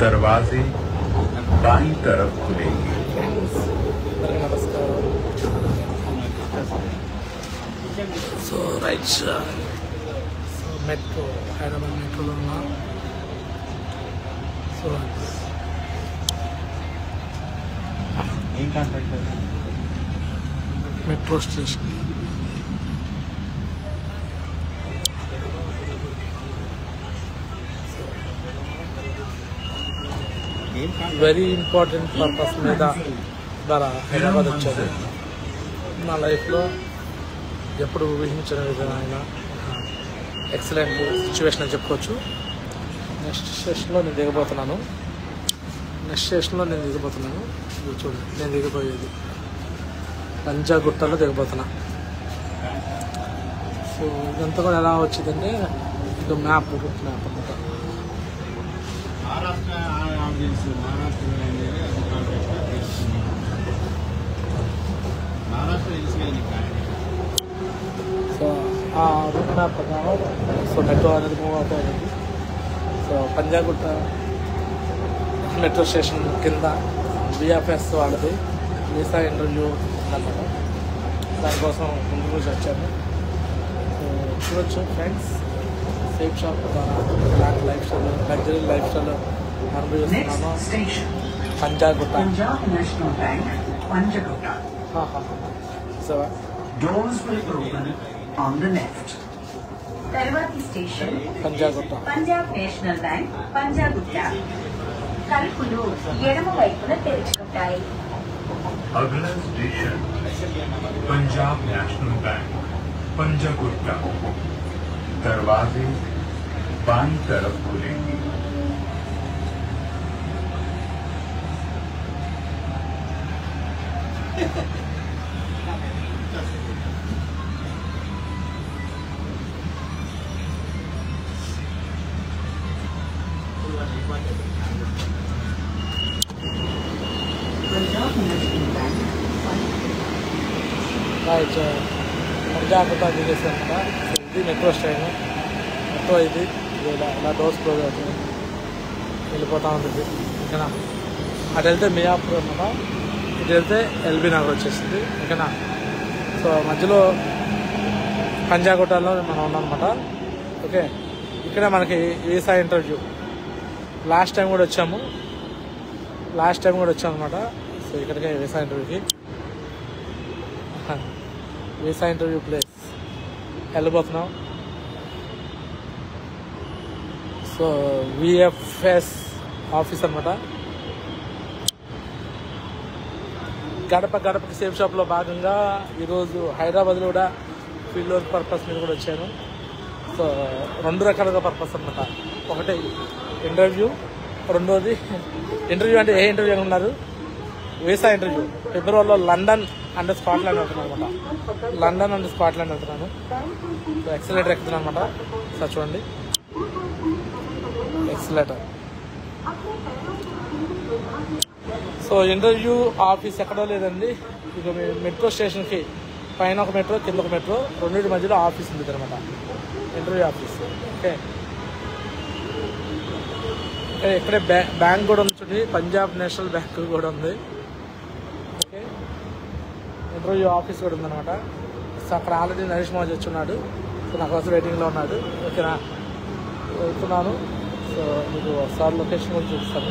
दरवाजे बाईं तरफ खुलेंगे। So right sir metro Hyderabad మెట్రోలో ఉన్నా. So metro station very important purpose మీద ద్వారా హైదరాబాద్ వచ్చేది. నా లైఫ్లో ఎప్పుడు ఊహించిన విధంగా ఎక్సలెంట్ సిచ్యువేషన్ అని చెప్పుకోవచ్చు. నెక్స్ట్ స్టేషన్లో నేను దిగబోతున్నాను. ఇది చూడండి, నేను దిగిపోయేది పంజాగుట్టలో దిగబోతున్నా. సో ఇదంతా కూడా ఎలా వచ్చిందంటే ఇది మ్యాప్, రూట్ మ్యాప్ అనమాట. సో ఆ రూట్ మ్యాప్ ప్రకారం సో మెట్రో అనేది మూవ్ అవుతుంది. సో పంజాగుట్ట మెట్రో స్టేషన్ కింద బిఎఫ్ఎస్ వాళ్ళది వీసా ఇంటర్వ్యూ ఉందన్నమాట. దానికోసం ముందు నుంచి వచ్చాను. సో చూడొచ్చు ఫ్రెండ్స్, సేఫ్ షాప్ ద్వారా ఇలాంటి lifestyle, luxury lifestyle అనుభవిస్తున్నాను. Panjagutta so Doors will open on the left. తర్వాతి station Panjagutta. Punjab National Bank Panjagutta. తలుపులు ఎడమ వైపున తెరుచుకుంటాయి. अगला station Punjab National Bank Panjagutta, दरवाजे बाईं तरफ खुलेंगे। Punjab National Bank right Panjagutta దిగేసాను కదా. సో ఇది మెట్రో స్టేషన్. మెట్రో ఇది ఇలా డోర్స్ క్లోజ్ అవుతుంది, వెళ్ళిపోతూ ఉంటుంది. ఓకేనా, అటు వెళ్తే మియాపూర్ అనమాట, ఇటు వెళ్తే ఎల్బీ నగర్ వచ్చేసింది. ఓకేనా, సో మధ్యలో పంజాగుట్టలో మనం ఉన్నామన్నమాట. ఓకే, ఇక్కడ మనకి వీసా ఇంటర్వ్యూ లాస్ట్ టైం కూడా వచ్చాము అనమాట. సో ఇక్కడికి వీసా ఇంటర్వ్యూ ప్లేస్ వెళ్ళిపోతున్నాం. సో విఎఫ్ఎస్ ఆఫీస్ అనమాట. గడపకి సేఫ్ షాప్లో భాగంగా ఈరోజు హైదరాబాద్లో కూడా ఫీల్డ్ వర్క్ పర్పస్ మీద కూడా వచ్చాను. సో 2 రకాలుగా పర్పస్ అనమాట. ఒకటి ఇంటర్వ్యూ, రెండోది ఇంటర్వ్యూ అంటే ఏ ఇంటర్వ్యూ ఉన్నారు, వీసా ఇంటర్వ్యూ. ఫిబ్రవరిలో లండన్ అండ్ స్కాట్లాండ్ వెళ్తున్నాను అనమాట. సో ఎక్సలేటర్ ఎక్కుతున్నాను అనమాట. సార్ చూడండి, ఎక్సలేటర్. సో ఇంటర్వ్యూ ఆఫీస్ ఎక్కడో లేదండి. ఇక మెట్రో స్టేషన్కి పైన ఒక మెట్రో, కింద ఒక మెట్రో, రెండింటి మధ్యలో ఆఫీస్ ఉంది అనమాట, ఇంటర్వ్యూ ఆఫీస్. ఓకే, ఇక్కడే బ్యాంక్ కూడా ఉంది, పంజాబ్ నేషనల్ బ్యాంక్ కూడా ఉంది. ఓకే, ఇంటర్వ్యూ ఆఫీస్ కూడా ఉందన్నమాట. సో అక్కడ ఆల్రెడీ నరేష్ మోజ్ వచ్చున్నాడు. సో నా కోసం వెయిటింగ్లో ఉన్నాడు. ఓకేనా, వెళ్తున్నాను. సో మీకు ఒకసారి లొకేషన్ కూడా చూపిస్తాను.